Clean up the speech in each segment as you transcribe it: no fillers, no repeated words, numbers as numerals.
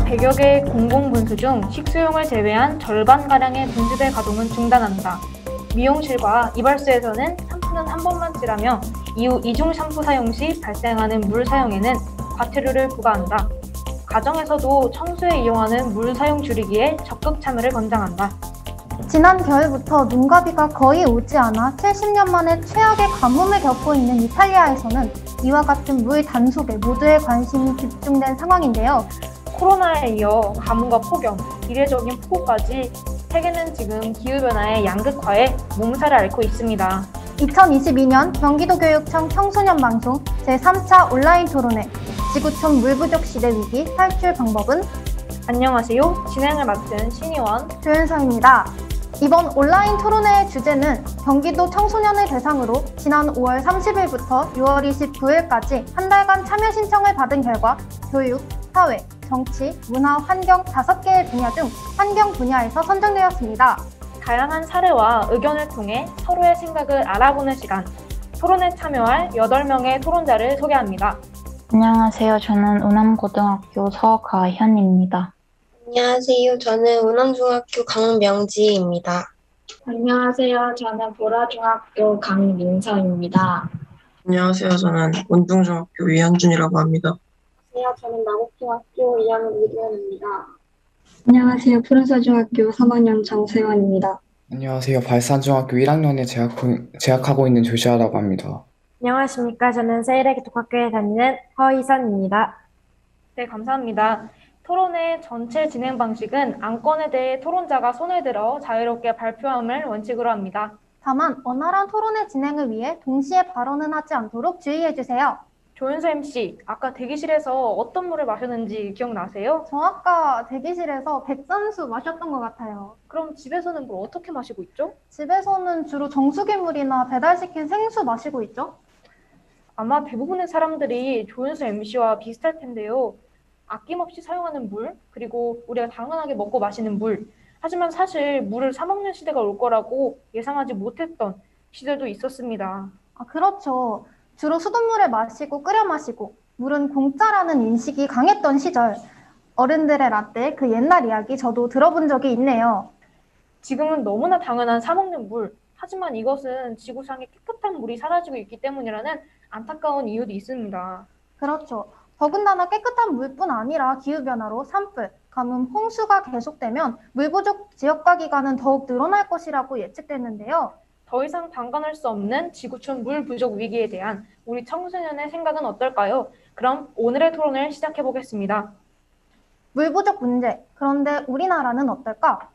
100여 개의 공공분수 중 식수용을 제외한 절반가량의 분수대 가동은 중단한다. 미용실과 이발소에서는 샴푸는 한 번만 칠하며 이후 이중 샴푸 사용 시 발생하는 물 사용에는 과태료를 부과한다. 가정에서도 청소에 이용하는 물 사용 줄이기에 적극 참여를 권장한다. 지난 겨울부터 눈과 비가 거의 오지 않아 70년 만에 최악의 가뭄을 겪고 있는 이탈리아에서는 이와 같은 물 단속에 모두의 관심이 집중된 상황인데요. 코로나에 이어 가뭄과 폭염, 이례적인 폭우까지 세계는 지금 기후변화의 양극화에 몸살을 앓고 있습니다. 2022년 경기도교육청 청소년방송 제3차 온라인 토론회 지구촌 물 부족 시대 위기 탈출 방법은? 안녕하세요. 진행을 맡은 신희원, 조현성입니다. 이번 온라인 토론회의 주제는 경기도 청소년을 대상으로 지난 5월 30일부터 6월 29일까지 한 달간 참여 신청을 받은 결과 교육, 사회, 정치, 문화, 환경 5개의 분야 중 환경 분야에서 선정되었습니다. 다양한 사례와 의견을 통해 서로의 생각을 알아보는 시간, 토론에 참여할 8명의 토론자를 소개합니다. 안녕하세요. 저는 운암고등학교 서가현입니다. 안녕하세요. 저는 운암중학교 강명지입니다. 안녕하세요. 저는 보라중학교 강민서입니다. 안녕하세요. 저는 원중중학교 이현준이라고 합니다. 안녕하세요. 저는 마곡중학교 2학년 이두현입니다. 안녕하세요. 푸른사중학교 3학년 장세환입니다. 안녕하세요. 발산중학교 1학년에 재학하고 있는 조시아라고 합니다. 안녕하십니까. 저는 세일의 기독학교에 다니는 허희선입니다. 네, 감사합니다. 토론회 전체 진행 방식은 안건에 대해 토론자가 손을 들어 자유롭게 발표함을 원칙으로 합니다. 다만 원활한 토론회 진행을 위해 동시에 발언은 하지 않도록 주의해주세요. 조윤서 MC, 아까 대기실에서 어떤 물을 마셨는지 기억나세요? 저 아까 대기실에서 백선수 마셨던 것 같아요. 그럼 집에서는 물 어떻게 마시고 있죠? 집에서는 주로 정수기 물이나 배달시킨 생수 마시고 있죠? 아마 대부분의 사람들이 조윤서 MC와 비슷할 텐데요. 아낌없이 사용하는 물, 그리고 우리가 당연하게 먹고 마시는 물. 하지만 사실 물을 사 먹는 시대가 올 거라고 예상하지 못했던 시대도 있었습니다. 그렇죠. 주로 수돗물을 마시고 끓여 마시고 물은 공짜라는 인식이 강했던 시절. 어른들의 라떼, 그 옛날 이야기 저도 들어본 적이 있네요. 지금은 너무나 당연한 사 먹는 물. 하지만 이것은 지구상에 깨끗한 물이 사라지고 있기 때문이라는 안타까운 이유도 있습니다. 그렇죠. 더군다나 깨끗한 물뿐 아니라 기후변화로 산불, 가뭄, 홍수가 계속되면 물 부족 지역과 기간은 더욱 늘어날 것이라고 예측됐는데요. 더 이상 방관할 수 없는 지구촌 물 부족 위기에 대한 우리 청소년의 생각은 어떨까요? 그럼 오늘의 토론을 시작해 보겠습니다. 물 부족 문제, 그런데 우리나라는 어떨까?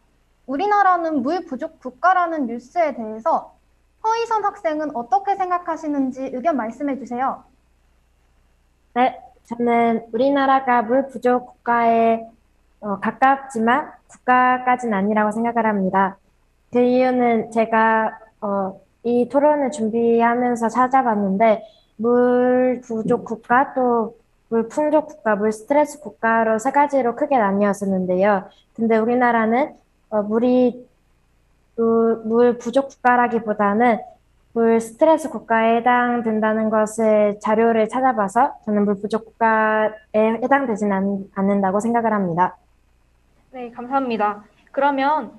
우리나라는 물 부족 국가라는 뉴스에 대해서 허희선 학생은 어떻게 생각하시는지 의견 말씀해 주세요. 네, 저는 우리나라가 물 부족 국가에 가깝지만 국가까지는 아니라고 생각을 합니다. 그 이유는 제가 이 토론을 준비하면서 찾아봤는데 물 부족 국가, 또 물 풍족 국가, 물 스트레스 국가로 세 가지로 크게 나뉘었었는데요. 근데 우리나라는 물 부족 국가라기보다는 물 스트레스 국가에 해당된다는 것을 자료를 찾아봐서 저는 물 부족 국가에 해당되지는 않는다고 생각을 합니다. 네, 감사합니다. 그러면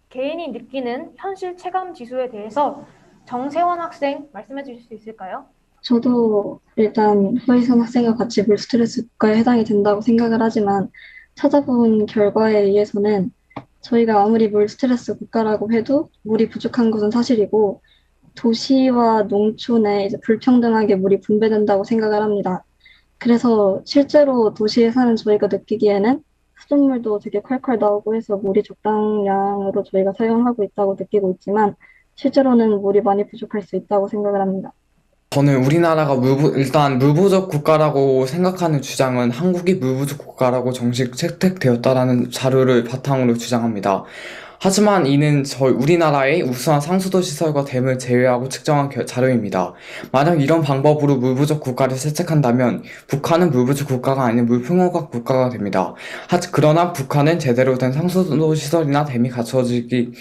개인이 느끼는 현실 체감 지수에 대해서 정세원 학생 말씀해 주실 수 있을까요? 저도 일단 허희선 학생과 같이 물 스트레스 국가에 해당이 된다고 생각을 하지만 찾아본 결과에 의해서는 저희가 아무리 물 스트레스 국가라고 해도 물이 부족한 것은 사실이고 도시와 농촌에 이제 불평등하게 물이 분배된다고 생각을 합니다. 그래서 실제로 도시에 사는 저희가 느끼기에는 수돗물도 되게 콸콸 나오고 해서 물이 적당량으로 저희가 사용하고 있다고 느끼고 있지만 실제로는 물이 많이 부족할 수 있다고 생각을 합니다. 저는 우리나라가 일단 물부족 국가라고 생각하는 주장은 한국이 물부족 국가라고 정식 채택되었다라는 자료를 바탕으로 주장합니다. 하지만 이는 우리나라의 우수한 상수도 시설과 댐을 제외하고 측정한 자료입니다. 만약 이런 방법으로 물부족 국가를 채택한다면 북한은 물부족 국가가 아닌 물풍요각 국가가 됩니다. 그러나 북한은 제대로 된 상수도 시설이나 댐이 갖춰져 있기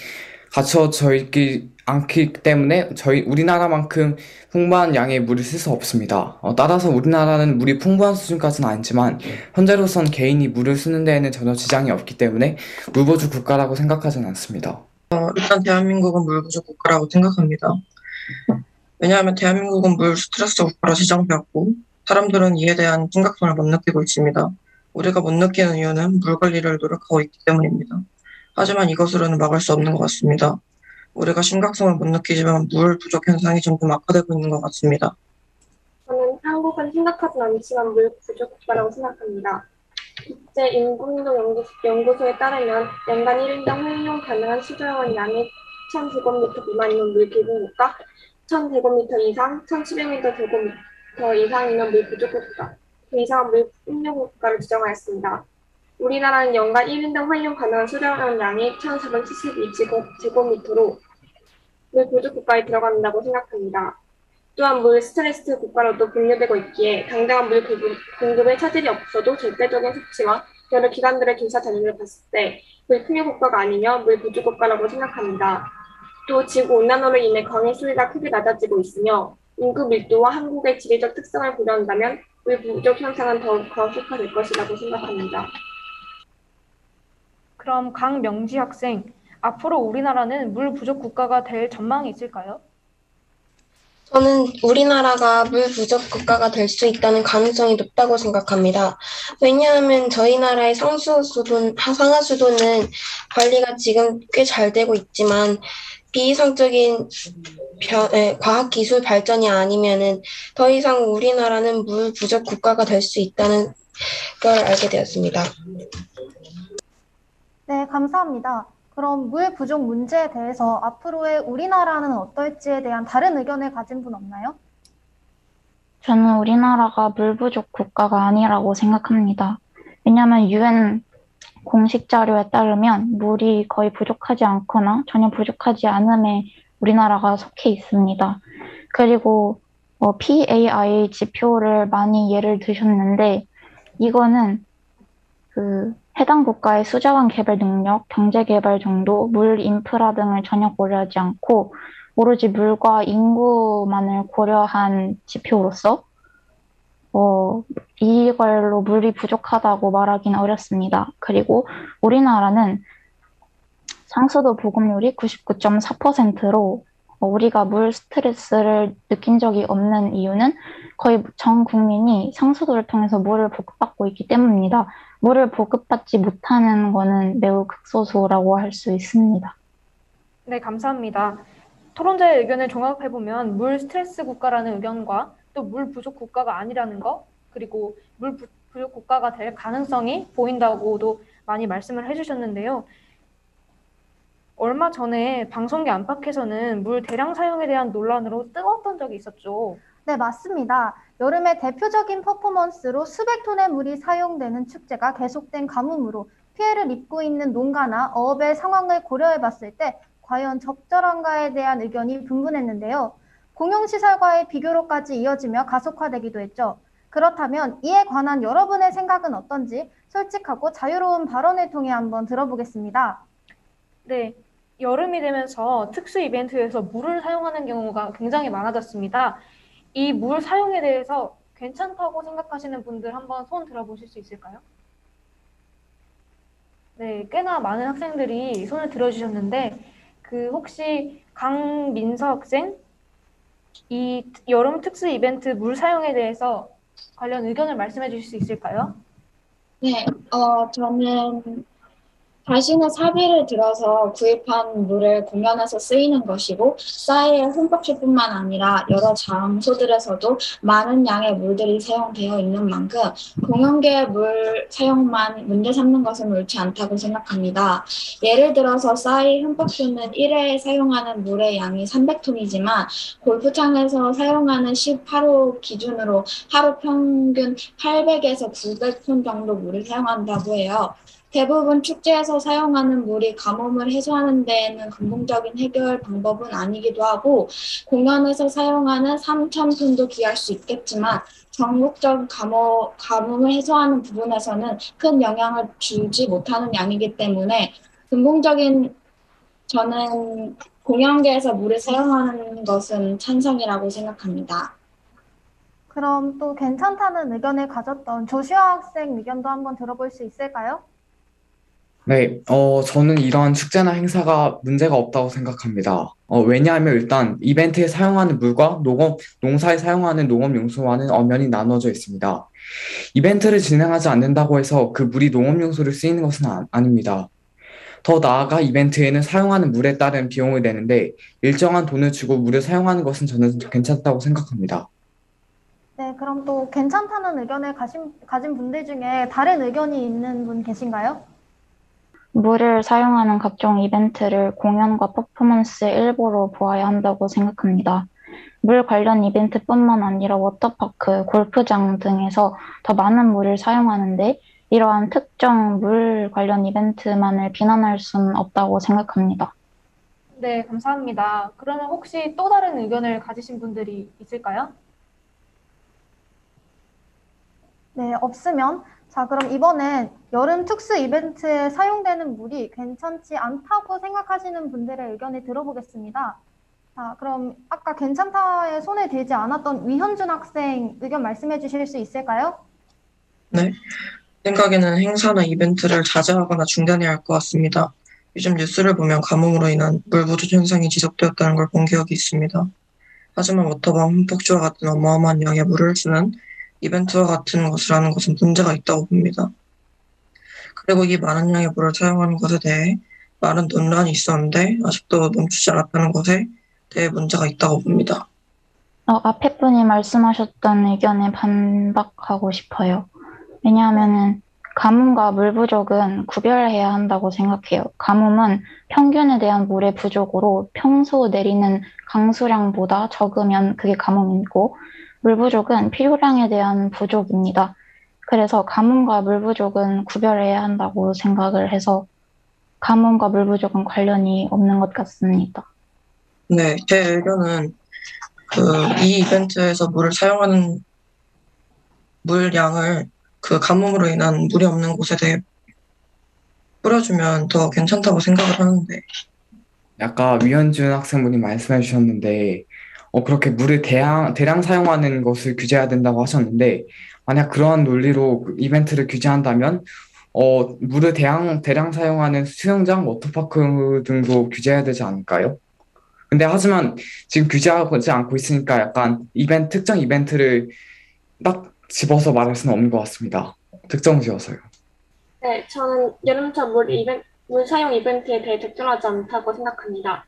않기 때문에 우리나라만큼 풍부한 양의 물을 쓸 수 없습니다. 따라서 우리나라는 물이 풍부한 수준까지는 아니지만 현재로선 개인이 물을 쓰는 데에는 전혀 지장이 없기 때문에 물 부족 국가라고 생각하진 않습니다. 일단 대한민국은 물 부족 국가라고 생각합니다. 왜냐하면 대한민국은 물 스트레스 국가로 지정되었고 사람들은 이에 대한 심각성을 못 느끼고 있습니다. 우리가 못 느끼는 이유는 물 관리를 노력하고 있기 때문입니다. 하지만 이것으로는 막을 수 없는 것 같습니다. 우리가 심각성을 못 느끼지만 물 부족 현상이 점점 악화되고 있는 것 같습니다. 저는 한국은 심각하진 않지만 물 부족 국가라고 생각합니다. 국제인공운동연구소에 따르면 연간 1인당 활용 가능한 수조원 양이 1000제곱미터 미만이면 물 기준국가, 1000제곱미터 이상, 1700m 이상이면 물 부족 국가, 그 이상은 물 풍요 국가를 지정하였습니다. 우리나라는 연간 1인당 활용 가능한 수조원 양이 1472제곱미터로 물 부족 국가에 들어간다고 생각합니다. 또한 물 스트레스 국가로도 분류되고 있기에 당장은 물 공급에 차질이 없어도 절대적인 수치와 여러 기관들의 조사 자료를 봤을 때 물 풍요 국가가 아니며 물 부족 국가라고 생각합니다. 또 지구온난화로 인해 강의 수위가 크게 낮아지고 있으며 인구 밀도와 한국의 지리적 특성을 고려한다면 물 부족 현상은 더욱 가속화될 것이라고 생각합니다. 그럼 강명지 학생, 앞으로 우리나라는 물 부족 국가가 될 전망이 있을까요? 저는 우리나라가 물 부족 국가가 될 수 있다는 가능성이 높다고 생각합니다. 왜냐하면 저희 나라의 상하수도는 관리가 지금 꽤 잘 되고 있지만 비이성적인 과학기술 발전이 아니면은 더 이상 우리나라는 물 부족 국가가 될 수 있다는 걸 알게 되었습니다. 네, 감사합니다. 그럼 물 부족 문제에 대해서 앞으로의 우리나라는 어떨지에 대한 다른 의견을 가진 분 없나요? 저는 우리나라가 물 부족 국가가 아니라고 생각합니다. 왜냐하면 UN 공식 자료에 따르면 물이 거의 부족하지 않거나 전혀 부족하지 않음에 우리나라가 속해 있습니다. 그리고 PAI 지표를 많이 예를 드셨는데 이거는 해당 국가의 수자원 개발 능력, 경제 개발 정도, 물 인프라 등을 전혀 고려하지 않고 오로지 물과 인구만을 고려한 지표로서 이걸로 물이 부족하다고 말하기는 어렵습니다. 그리고 우리나라는 상수도 보급률이 99.4%로 우리가 물 스트레스를 느낀 적이 없는 이유는 거의 전 국민이 상수도를 통해서 물을 보급받고 있기 때문입니다. 물을 보급받지 못하는 것은 매우 극소수라고 할 수 있습니다. 네, 감사합니다. 토론자의 의견을 종합해보면 물 스트레스 국가라는 의견과 또 물 부족 국가가 아니라는 것, 그리고 물 부족 국가가 될 가능성이 보인다고도 많이 말씀을 해주셨는데요. 얼마 전에 방송계 안팎에서는 물 대량 사용에 대한 논란으로 뜨거웠던 적이 있었죠. 네, 맞습니다. 여름에 대표적인 퍼포먼스로 수백 톤의 물이 사용되는 축제가 계속된 가뭄으로 피해를 입고 있는 농가나 어업의 상황을 고려해 봤을 때 과연 적절한가에 대한 의견이 분분했는데요. 공용시설과의 비교로까지 이어지며 가속화되기도 했죠. 그렇다면 이에 관한 여러분의 생각은 어떤지 솔직하고 자유로운 발언을 통해 한번 들어보겠습니다. 네, 여름이 되면서 특수 이벤트에서 물을 사용하는 경우가 굉장히 많아졌습니다. 이 물 사용에 대해서 괜찮다고 생각하시는 분들 한번 손 들어보실 수 있을까요? 네, 꽤나 많은 학생들이 손을 들어주셨는데 혹시 강민서 학생, 이 여름 특수 이벤트 물 사용에 대해서 관련 의견을 말씀해 주실 수 있을까요? 네, 저는 자신의 사비를 들어서 구입한 물을 공연에서 쓰이는 것이고 싸이의 흠뻑쇼뿐만 아니라 여러 장소들에서도 많은 양의 물들이 사용되어 있는 만큼 공연계의 물 사용만 문제 삼는 것은 옳지 않다고 생각합니다. 예를 들어서 싸이 흠뻑쇼는 1회에 사용하는 물의 양이 300톤이지만 골프장에서 사용하는 18호 기준으로 하루 평균 800에서 900톤 정도 물을 사용한다고 해요. 대부분 축제에서 사용하는 물이 가뭄을 해소하는 데에는 근본적인 해결 방법은 아니기도 하고 공연에서 사용하는 3,000톤도 귀할 수 있겠지만 전국적 가뭄을 해소하는 부분에서는 큰 영향을 주지 못하는 양이기 때문에 근본적인 저는 공연계에서 물을 사용하는 것은 찬성이라고 생각합니다. 그럼 또 괜찮다는 의견을 가졌던 조슈아 학생 의견도 한번 들어볼 수 있을까요? 네, 저는 이러한 축제나 행사가 문제가 없다고 생각합니다. 왜냐하면 일단 이벤트에 사용하는 물과 농사에 사용하는 농업용수와는 엄연히 나눠져 있습니다. 이벤트를 진행하지 않는다고 해서 그 물이 농업용수를 쓰이는 것은 아닙니다. 더 나아가 이벤트에는 사용하는 물에 따른 비용을 내는데 일정한 돈을 주고 물을 사용하는 것은 저는 괜찮다고 생각합니다. 네, 그럼 또 괜찮다는 의견을 가진 분들 중에 다른 의견이 있는 분 계신가요? 물을 사용하는 각종 이벤트를 공연과 퍼포먼스의 일부로 보아야 한다고 생각합니다. 물 관련 이벤트뿐만 아니라 워터파크, 골프장 등에서 더 많은 물을 사용하는데 이러한 특정 물 관련 이벤트만을 비난할 수는 없다고 생각합니다. 네, 감사합니다. 그러면 혹시 또 다른 의견을 가지신 분들이 있을까요? 네, 없으면 자, 그럼 이번엔 여름 특수 이벤트에 사용되는 물이 괜찮지 않다고 생각하시는 분들의 의견을 들어보겠습니다. 자, 그럼 아까 괜찮다에 손에 들지 않았던 위현준 학생 의견 말씀해 주실 수 있을까요? 네. 생각에는 행사나 이벤트를 자제하거나 중단해야 할 것 같습니다. 요즘 뉴스를 보면 가뭄으로 인한 물 부족 현상이 지속되었다는 걸 본 기억이 있습니다. 하지만 워터밤, 흠뻑주와 같은 어마어마한 양의 물을 쓰는 이벤트와 같은 것을 하는 것은 문제가 있다고 봅니다. 그리고 이 많은 양의 물을 사용하는 것에 대해 많은 논란이 있었는데 아직도 멈추지 않았다는 것에 대해 문제가 있다고 봅니다. 앞에 분이 말씀하셨던 의견에 반박하고 싶어요. 왜냐하면은 가뭄과 물 부족은 구별해야 한다고 생각해요. 가뭄은 평균에 대한 물의 부족으로 평소 내리는 강수량보다 적으면 그게 가뭄이고 물 부족은 필요량에 대한 부족입니다. 그래서 가뭄과 물 부족은 구별해야 한다고 생각을 해서 가뭄과 물 부족은 관련이 없는 것 같습니다. 네, 제 의견은 이 이벤트에서 물을 사용하는 물량을 그 가뭄으로 인한 물이 없는 곳에 대해 뿌려주면 더 괜찮다고 생각을 하는데. 아까 위현준 학생분이 말씀해 주셨는데, 그렇게 물을 대량 사용하는 것을 규제해야 된다고 하셨는데, 만약 그러한 논리로 그 이벤트를 규제한다면, 물을 대량 사용하는 수영장, 워터파크 등도 규제해야 되지 않을까요? 근데 하지만 지금 규제하지 않고 있으니까 약간 특정 이벤트를 딱 집어서 말할 수는 없는 것 같습니다. 특정 지어서요. 네, 저는 여름철 물 사용 이벤트에 대해 적절하지 않다고 생각합니다.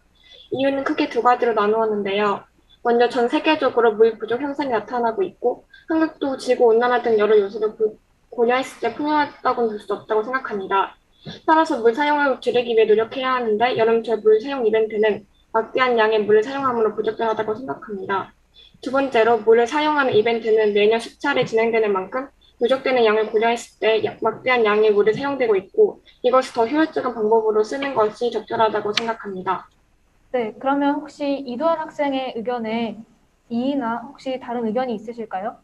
이유는 크게 두 가지로 나누었는데요. 먼저 전 세계적으로 물 부족 현상이 나타나고 있고 한국도 지구온난화 등 여러 요소를 고려했을 때 풍요하다고는 볼 수 없다고 생각합니다. 따라서 물 사용을 줄이기 위해 노력해야 하는데 여름철 물 사용 이벤트는 막대한 양의 물을 사용함으로 부적절하다고 생각합니다. 두 번째로 물을 사용하는 이벤트는 매년 수차례 진행되는 만큼 누적되는 양을 고려했을 때 막대한 양의 물이 사용되고 있고 이것을 더 효율적인 방법으로 쓰는 것이 적절하다고 생각합니다. 네, 그러면 혹시 이두환 학생의 의견에 이의나 혹시 다른 의견이 있으실까요?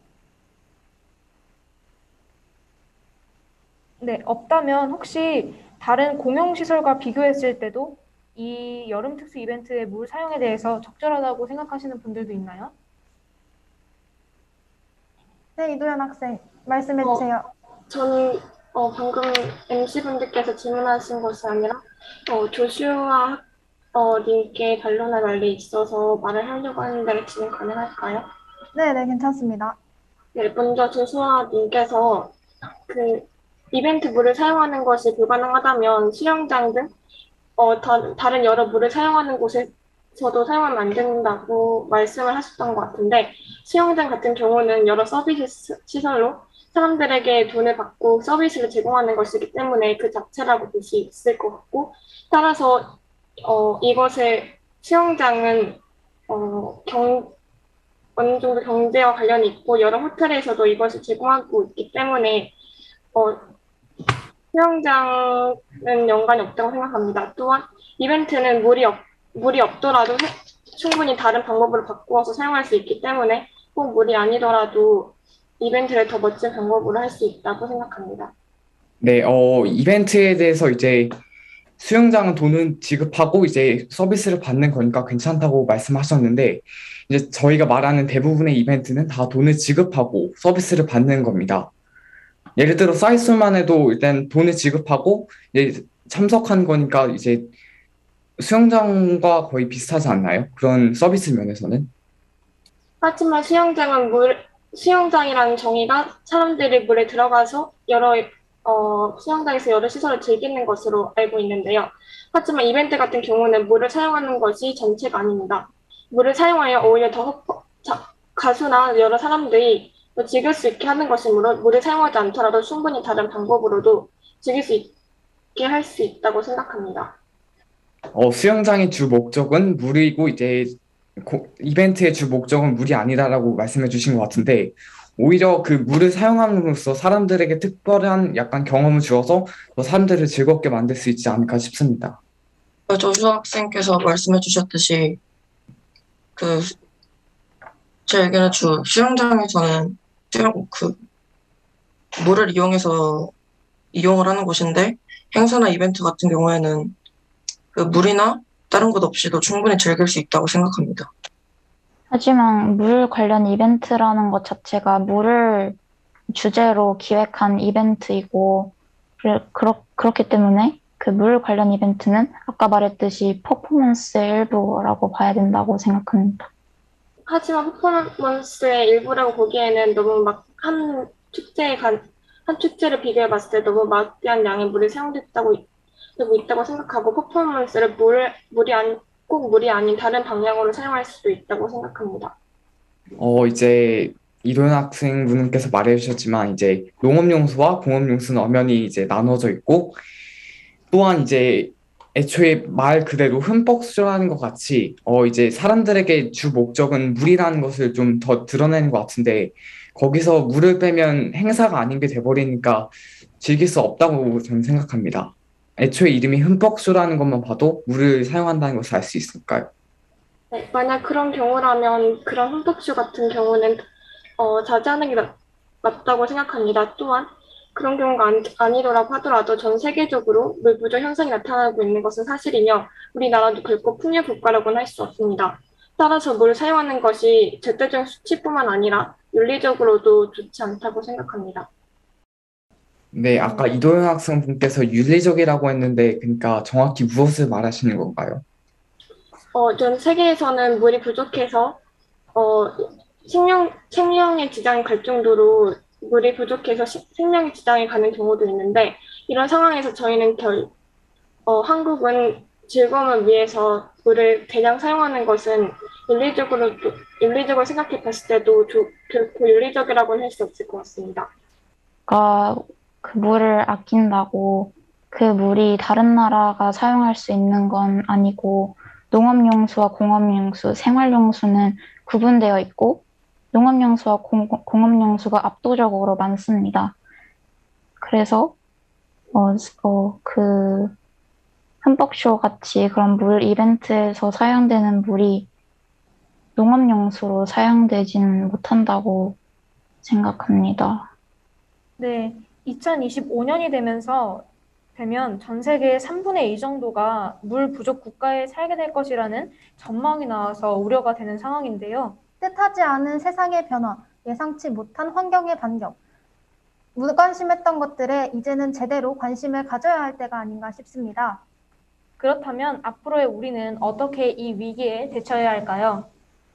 네, 없다면 혹시 다른 공용시설과 비교했을 때도 이 여름 특수 이벤트의 물 사용에 대해서 적절하다고 생각하시는 분들도 있나요? 네, 이도현 학생 말씀해 주세요. 저는 방금 MC분들께서 질문하신 것이 아니라 조슈아 님께 반론할 말이 있어서 말을 하려고 하는데 진행 가능할까요? 네, 괜찮습니다. 네, 먼저 조슈아 님께서 그 이벤트 물을 사용하는 것이 불가능하다면 수영장 등 다른 여러 물을 사용하는 곳에서도 사용하면 안 된다고 말씀을 하셨던 것 같은데 수영장 같은 경우는 여러 서비스 시설로 사람들에게 돈을 받고 서비스를 제공하는 것이기 때문에 그 자체라고 볼 수 있을 것 같고 따라서 수영장은 어느 정도 경제와 관련이 있고 여러 호텔에서도 이것을 제공하고 있기 때문에 수영장은 연관이 없다고 생각합니다. 또한 이벤트는 물이 없더라도 충분히 다른 방법으로 바꾸어서 사용할 수 있기 때문에 꼭 물이 아니더라도 이벤트를 더 멋진 방법으로 할 수 있다고 생각합니다. 네, 이벤트에 대해서 이제 수영장은 돈을 지급하고 이제 서비스를 받는 거니까 괜찮다고 말씀하셨는데, 이제 저희가 말하는 대부분의 이벤트는 다 돈을 지급하고 서비스를 받는 겁니다. 예를 들어 사이즈만 해도 일단 돈을 지급하고 이제 참석한 거니까 이제 수영장과 거의 비슷하지 않나요? 그런 서비스 면에서는? 하지만 수영장이라는 정의가 사람들이 물에 들어가서 수영장에서 여러 시설을 즐기는 것으로 알고 있는데요. 하지만 이벤트 같은 경우는 물을 사용하는 것이 전체가 아닙니다. 물을 사용하여 오히려 가수나 여러 사람들이 더 즐길 수 있게 하는 것이므로 물을 사용하지 않더라도 충분히 다른 방법으로도 즐길 수 있게 할 수 있다고 생각합니다. 수영장의 주 목적은 물이고 이제 이벤트의 주 목적은 물이 아니다라고 말씀해 주신 것 같은데, 오히려 그 물을 사용함으로써 사람들에게 특별한 약간 경험을 주어서 더 사람들을 즐겁게 만들 수 있지 않을까 싶습니다. 조슈아 학생께서 말씀해 주셨듯이 제 의견은 수영장에서는 물을 이용을 하는 곳인데, 행사나 이벤트 같은 경우에는 그 물이나 다른 것 없이도 충분히 즐길 수 있다고 생각합니다. 하지만 물 관련 이벤트라는 것 자체가 물을 주제로 기획한 이벤트이고, 그렇기 때문에 그 물 관련 이벤트는 아까 말했듯이 퍼포먼스의 일부라고 봐야 된다고 생각합니다. 하지만 퍼포먼스의 일부라고 보기에는 너무 막 한 축제를 비교해 봤을 때 너무 막대한 양의 물이 사용되고 있다고 생각하고, 퍼포먼스를 꼭 물이 아닌 다른 방향으로 사용할 수도 있다고 생각합니다. 이제 이도현 학생분께서 말해주셨지만 이제 농업용수와 공업용수는 엄연히 이제 나눠져 있고, 또한 이제 애초에 말 그대로 흠뻑 수정하는 것 같이 이제 사람들에게 주 목적은 물이라는 것을 좀 더 드러내는 것 같은데, 거기서 물을 빼면 행사가 아닌 게 돼버리니까 즐길 수 없다고 저는 생각합니다. 애초에 이름이 흠뻑쇼라는 것만 봐도 물을 사용한다는 것을 알 수 있을까요? 네, 만약 그런 경우라면 그런 흠뻑쇼 같은 경우는 자제하는 게 맞다고 생각합니다. 또한 그런 경우가 아니더라고 하더라도 전 세계적으로 물 부족 현상이 나타나고 있는 것은 사실이며, 우리나라도 결코 풍요 국가라고는 할 수 없습니다. 따라서 물을 사용하는 것이 절대적인 수치뿐만 아니라 윤리적으로도 좋지 않다고 생각합니다. 네, 아까 이도현 학생분께서 윤리적이라고 했는데, 그러니까 정확히 무엇을 말하시는 건가요? 전 세계에서는 물이 부족해서 생명에 지장이 갈 정도로 물이 부족해서 생명에 지장이 가는 경우도 있는데, 이런 상황에서 저희는 한국은 즐거움을 위해서 물을 대량 사용하는 것은 윤리적으로 생각해 봤을 때도 결코 윤리적이라고는 할 수 없을 것 같습니다. 그 물을 아낀다고 그 물이 다른 나라가 사용할 수 있는 건 아니고, 농업용수와 공업용수, 생활용수는 구분되어 있고, 농업용수와 공업용수가 압도적으로 많습니다. 그래서 그 흠뻑쇼 같이 그런 물 이벤트에서 사용되는 물이 농업용수로 사용되지는 못한다고 생각합니다. 네, 2025년이 되면 전 세계 3분의 2 정도가 물 부족 국가에 살게 될 것이라는 전망이 나와서 우려가 되는 상황인데요. 뜻하지 않은 세상의 변화, 예상치 못한 환경의 반경, 무관심했던 것들에 이제는 제대로 관심을 가져야 할 때가 아닌가 싶습니다. 그렇다면 앞으로의 우리는 어떻게 이 위기에 대처해야 할까요?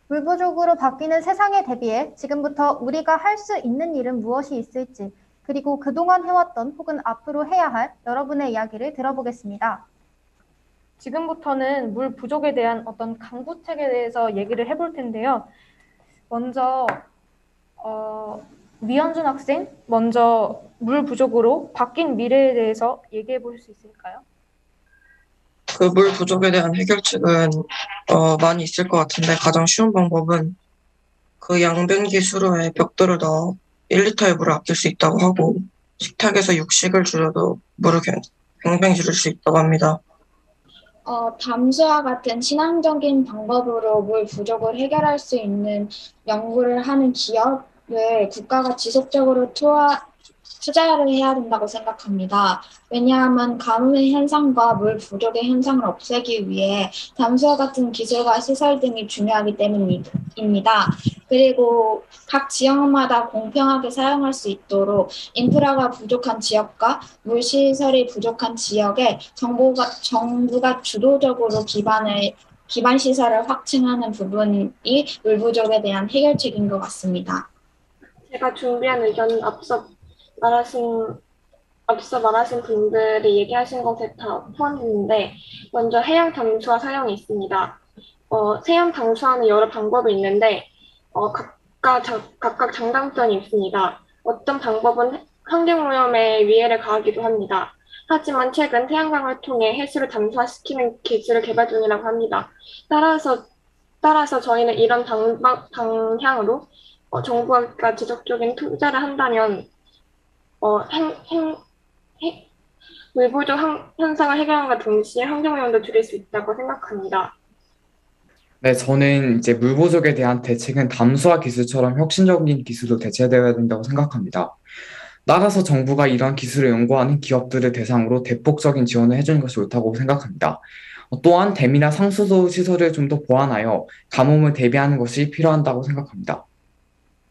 물 부족으로 바뀌는 세상에 대비해 지금부터 우리가 할 수 있는 일은 무엇이 있을지, 그리고 그동안 해왔던 혹은 앞으로 해야 할 여러분의 이야기를 들어보겠습니다. 지금부터는 물 부족에 대한 어떤 강구책에 대해서 얘기를 해볼 텐데요. 먼저 위현준 학생, 먼저 물 부족으로 바뀐 미래에 대해서 얘기해 볼 수 있을까요? 그 물 부족에 대한 해결책은 많이 있을 것 같은데, 가장 쉬운 방법은 그 양변기 수로에 벽돌을 넣어 1리터의 물을 아낄 수 있다고 하고, 식탁에서 육식을 줄여도 물을 뱅뱅 줄일 수 있다고 합니다. 담수와 같은 친환경적인 방법으로 물 부족을 해결할 수 있는 연구를 하는 기업을 국가가 지속적으로 투자를 해야 된다고 생각합니다. 왜냐하면 가뭄의 현상과 물 부족의 현상을 없애기 위해 담수화 같은 기술과 시설 등이 중요하기 때문입니다. 그리고 각 지역마다 공평하게 사용할 수 있도록 인프라가 부족한 지역과 물시설이 부족한 지역에 정부가 주도적으로 기반 시설을 확충하는 부분이 물 부족에 대한 해결책인 것 같습니다. 제가 준비한 의견은 말하신, 앞서 말하신 분들이 얘기하신 것에 다 포함했는데, 먼저 해양 담수화 사용이 있습니다. 해양 담수화는 여러 방법이 있는데, 각각 장단점이 있습니다. 어떤 방법은 환경오염에 위해를 가하기도 합니다. 하지만 최근 태양광을 통해 해수를 담수화시키는 기술을 개발 중이라고 합니다. 따라서 저희는 이런 방향으로 정부가 지속적인 투자를 한다면 물 부족 현상을 해결함과 동시에 환경오염도 줄일 수 있다고 생각합니다. 네, 저는 이제 물 부족에 대한 대책은 담수화 기술처럼 혁신적인 기술로 대체되어야 된다고 생각합니다. 따라서 정부가 이러한 기술을 연구하는 기업들을 대상으로 대폭적인 지원을 해주는 것이 옳다고 생각합니다. 또한 댐이나 상수도 시설을 좀 더 보완하여 가뭄을 대비하는 것이 필요하다고 생각합니다.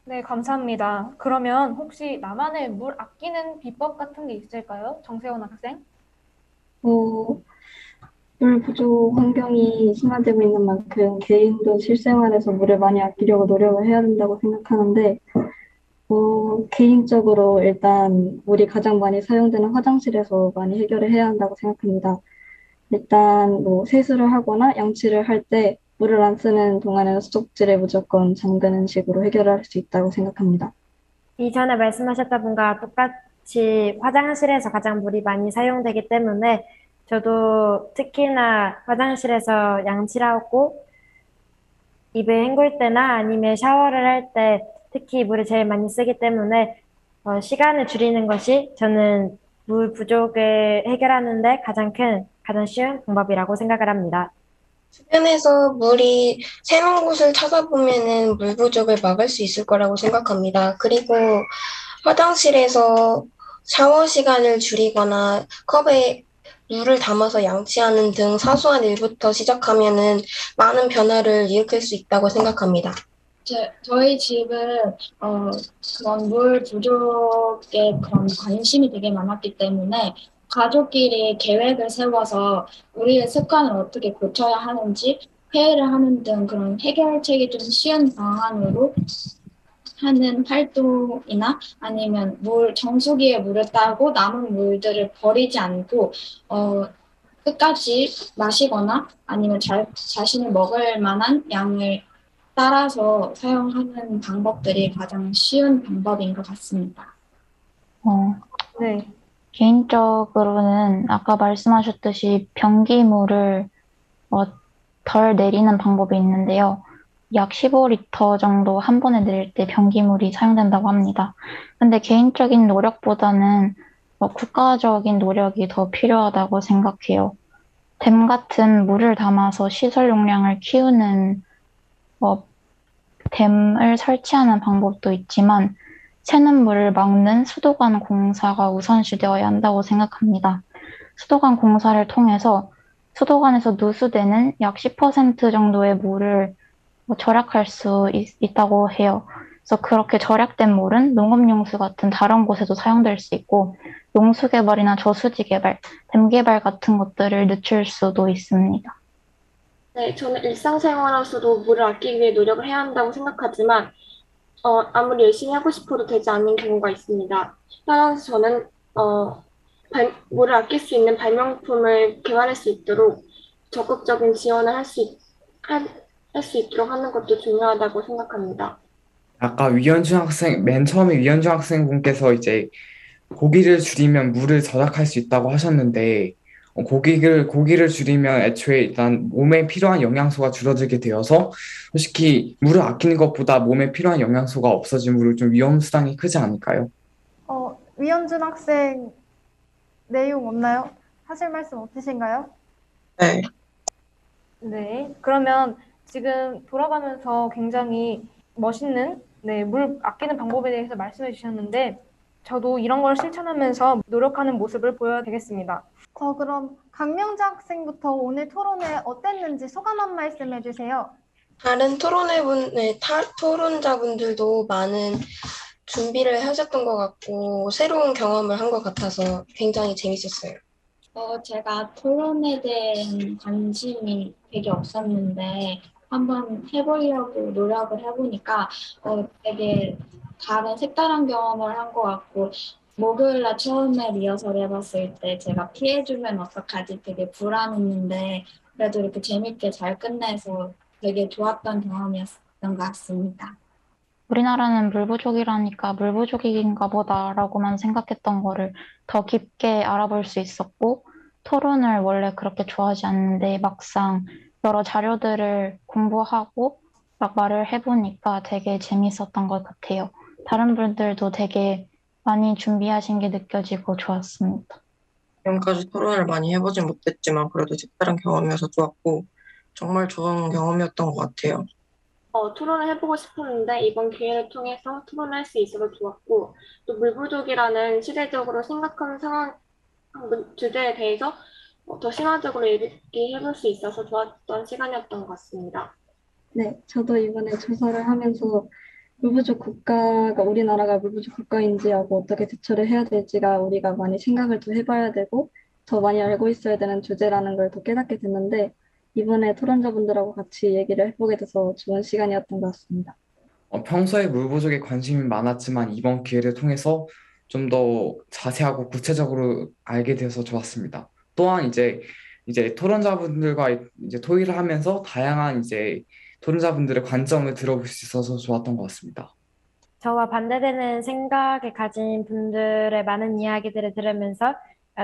네, 감사합니다. 그러면 혹시 나만의 물 아끼는 비법 같은 게 있을까요? 정세원 학생? 어, 물 부족 환경이 심화되고 있는 만큼 개인도 실생활에서 물을 많이 아끼려고 노력을 해야 된다고 생각하는데, 개인적으로 일단 물이 가장 많이 사용되는 화장실에서 많이 해결을 해야 한다고 생각합니다. 일단 뭐 세수를 하거나 양치를 할 때 물을 안 쓰는 동안에는 수도꼭지를 무조건 잠그는 식으로 해결할 수 있다고 생각합니다. 이전에 말씀하셨던 분과 똑같이 화장실에서 가장 물이 많이 사용되기 때문에 저도 특히나 화장실에서 양치를 하고 입을 헹굴 때나 아니면 샤워를 할 때 특히 물을 제일 많이 쓰기 때문에 시간을 줄이는 것이 저는 물 부족을 해결하는데 가장 쉬운 방법이라고 생각을 합니다. 주변에서 물이 새는 곳을 찾아보면은 물 부족을 막을 수 있을 거라고 생각합니다. 그리고 화장실에서 샤워 시간을 줄이거나 컵에 물을 담아서 양치하는 등 사소한 일부터 시작하면은 많은 변화를 일으킬 수 있다고 생각합니다. 저희 집은 그런 물 부족에 그런 관심이 되게 많았기 때문에 가족끼리 계획을 세워서 우리의 습관을 어떻게 고쳐야 하는지 회의를 하는 등 그런 해결책이 좀 쉬운 방안으로 하는 활동이나 아니면 정수기에 물을 따고 남은 물들을 버리지 않고 끝까지 마시거나 아니면 자신이 먹을 만한 양을 따라서 사용하는 방법들이 가장 쉬운 방법인 것 같습니다. 네. 개인적으로는 아까 말씀하셨듯이 변기물을 덜 내리는 방법이 있는데요. 약 15리터 정도 한 번에 내릴 때 변기물이 사용된다고 합니다. 근데 개인적인 노력보다는 국가적인 노력이 더 필요하다고 생각해요. 댐 같은 물을 담아서 시설 용량을 키우는 댐을 설치하는 방법도 있지만 새는 물을 막는 수도관 공사가 우선시되어야 한다고 생각합니다. 수도관 공사를 통해서 수도관에서 누수되는 약 10% 정도의 물을 절약할 수 있다고 해요. 그래서 그렇게 절약된 물은 농업용수 같은 다른 곳에도 사용될 수 있고 용수 개발이나 저수지 개발, 댐 개발 같은 것들을 늦출 수도 있습니다. 네, 저는 일상생활에서도 물을 아끼기 위해 노력을 해야 한다고 생각하지만 아무리 열심히 하고 싶어도 되지 않는 경우가 있습니다. 따라서 저는 물을 아낄 수 있는 발명품을 개발할 수 있도록 적극적인 지원을 할 수 있도록 하는 것도 중요하다고 생각합니다. 아까 맨 처음에 위현중 학생분께서 이제 고기를 줄이면 물을 절약할 수 있다고 하셨는데, 고기를 줄이면 애초에 일단 몸에 필요한 영양소가 줄어들게 되어서 솔직히 물을 아끼는 것보다 몸에 필요한 영양소가 없어짐으로 좀 위험수당이 크지 않을까요? 위현준 학생 내용 없나요? 하실 말씀 없으신가요? 네. 네. 그러면 지금 돌아가면서 굉장히 멋있는 물 아끼는 방법에 대해서 말씀해 주셨는데 저도 이런 걸 실천하면서 노력하는 모습을 보여야 되겠습니다. 그럼 강명자 학생부터 오늘 토론회 어땠는지 소감 한 말씀 해주세요. 다른 토론자분들도 많은 준비를 하셨던 것 같고 새로운 경험을 한 것 같아서 굉장히 재밌었어요. 제가 토론에 대한 관심이 되게 없었는데 한번 해보려고 노력을 해보니까 되게 다른 색다른 경험을 한 것 같고 목요일날 처음에 리허설 해봤을 때 제가 피해주면 어떡하지 되게 불안했는데 그래도 이렇게 재밌게 잘 끝내서 되게 좋았던 경험이었던 것 같습니다. 우리나라는 물부족이라니까 물부족인가 보다라고만 생각했던 거를 더 깊게 알아볼 수 있었고, 토론을 원래 그렇게 좋아하지 않는데 막상 여러 자료들을 공부하고 막 말을 해보니까 되게 재밌었던 것 같아요. 다른 분들도 되게 많이 준비하신 게 느껴지고 좋았습니다. 지금까지 토론을 많이 해보진 못했지만 그래도 색다른 경험이어서 좋았고 정말 좋은 경험이었던 것 같아요. 토론을 해보고 싶었는데 이번 기회를 통해서 토론할 수 있어서 좋았고 또 물부족이라는 시대적으로 심각한 상황 주제에 대해서 더 심화적으로 얘기해볼 수 있어서 좋았던 시간이었던 것 같습니다. 네, 저도 이번에 조사를 하면서 우리나라가 물부족 국가인지 하고 어떻게 대처를 해야 될지가 우리가 많이 생각을 더 해봐야 되고 더 많이 알고 있어야 되는 주제라는 걸 더 깨닫게 됐는데 이번에 토론자분들하고 같이 얘기를 해보게 돼서 좋은 시간이었던 것 같습니다. 평소에 물부족에 관심이 많았지만 이번 기회를 통해서 좀 더 자세하고 구체적으로 알게 되어서 좋았습니다. 또한 이제 토론자분들과 이제 토의를 하면서 다양한 이제 토론자분들의 관점을 들어볼 수 있어서 좋았던 것 같습니다. 저와 반대되는 생각을 가진 분들의 많은 이야기들을 들으면서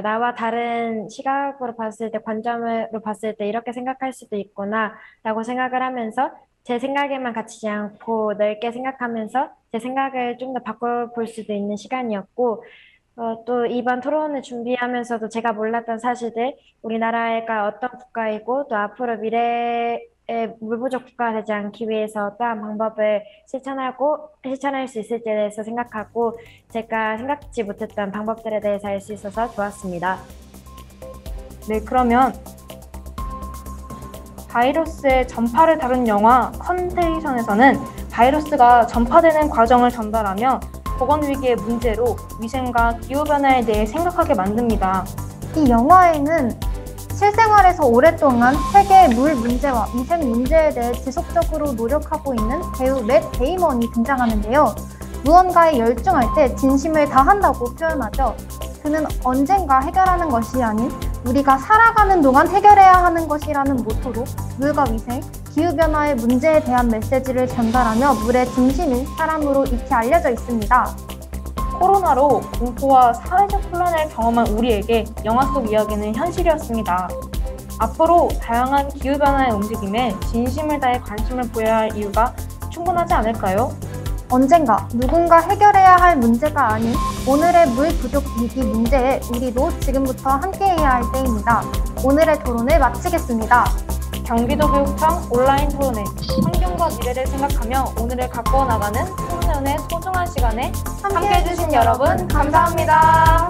나와 다른 시각으로 봤을 때, 관점으로 봤을 때 이렇게 생각할 수도 있구나 라고 생각을 하면서 제 생각에만 갇히지 않고 넓게 생각하면서 제 생각을 좀 더 바꿔볼 수도 있는 시간이었고 또 이번 토론을 준비하면서도 제가 몰랐던 사실들, 우리나라가 어떤 국가이고 또 앞으로 미래의 물부족 국가가 되지 않기 위해서 어떠한 방법을 실천할 수 있을지에 대해서 생각하고 제가 생각지 못했던 방법들에 대해서 알 수 있어서 좋았습니다. 네, 그러면 바이러스의 전파를 다룬 영화 컨테이션에서는 바이러스가 전파되는 과정을 전달하며 보건위기의 문제로 위생과 기후변화에 대해 생각하게 만듭니다. 이 영화에는 실생활에서 오랫동안 세계의 물 문제와 위생 문제에 대해 지속적으로 노력하고 있는 배우 맷 데이먼이 등장하는데요. 무언가에 열중할 때 진심을 다한다고 표현하죠. 그는 언젠가 해결하는 것이 아닌 우리가 살아가는 동안 해결해야 하는 것이라는 모토로 물과 위생, 기후변화의 문제에 대한 메시지를 전달하며 물의 중심인 사람으로 익히 알려져 있습니다. 코로나로 공포와 사회적 혼란을 경험한 우리에게 영화 속 이야기는 현실이었습니다. 앞으로 다양한 기후변화의 움직임에 진심을 다해 관심을 보여야 할 이유가 충분하지 않을까요? 언젠가 누군가 해결해야 할 문제가 아닌 오늘의 물 부족 위기 문제에 우리도 지금부터 함께해야 할 때입니다. 오늘의 토론을 마치겠습니다. 경기도교육청 온라인 토론회, 환경과 미래를 생각하며 오늘을 가꾸어 나가는 토론회의 소중한 시간에 함께해주신 여러분 감사합니다.